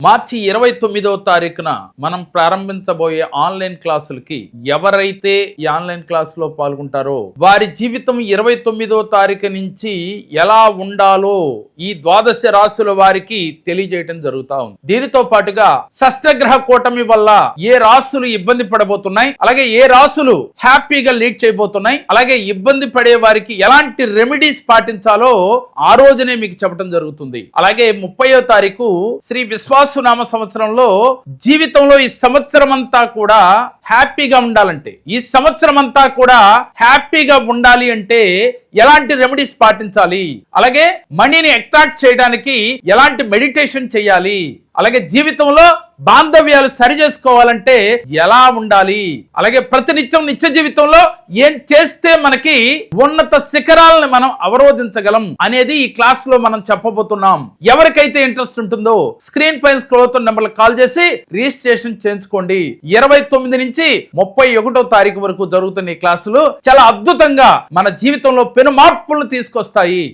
మార్చి 29వ తారీఖున మనం ప్రారంభించబోయే ఆన్లైన్ క్లాసులకి ఎవరైతే ఈ ఆన్లైన్ క్లాసులో పాల్గొంటారో వారి జీవితం 29వ తారీఖు నుంచి ఎలా ఉండాలో ఈ ద్వాదశ రాశుల వారికి తెలియజేయడం జరుగుతా ఉంది. దీనితో పాటుగా షష్టగ్రహ కూటమి వల్ల ఏ రాశులు ఇబ్బంది పడబోతున్నాయి, అలాగే ఏ రాశులు హ్యాపీగా లీడ్ చేయబోతున్నాయి, అలాగే ఇబ్బంది పడే వారికి ఎలాంటి రెమెడీస్ పాటించాలో ఆ రోజునే మీకు చెప్పడం జరుగుతుంది. అలాగే 30వ తారీఖు శ్రీ విశ్వాసనామ సంవత్సరంలో జీవితంలో ఈ సంవత్సరం అంతా కూడా హ్యాపీగా ఉండాలంటే, ఈ సంవత్సరం అంతా కూడా హ్యాపీగా ఉండాలి అంటే ఎలాంటి రెమెడీస్ పాటించాలి, అలాగే మనీని అట్రాక్ట్ చేయడానికి ఎలాంటి మెడిటేషన్ చేయాలి, అలాగే జీవితంలో బాంధవ్యాలు సరి చేసుకోవాలంటే ఎలా ఉండాలి, అలాగే ప్రతినిత్యం నిత్య జీవితంలో ఏం చేస్తే మనకి ఉన్నత శిఖరాలను మనం అవరోధించగలం అనేది ఈ క్లాస్ లో మనం చెప్పబోతున్నాం. ఎవరికైతే ఇంట్రెస్ట్ ఉంటుందో స్క్రీన్ పైన స్క్రోల్ అవుతున్న నెంబర్లకు కాల్ చేసి రిజిస్ట్రేషన్ చేయించుకోండి. 29 నుంచి 31వ తారీఖు వరకు జరుగుతున్న ఈ క్లాసులు చాలా అద్భుతంగా మన జీవితంలో పెను మార్పులను తీసుకొస్తాయి.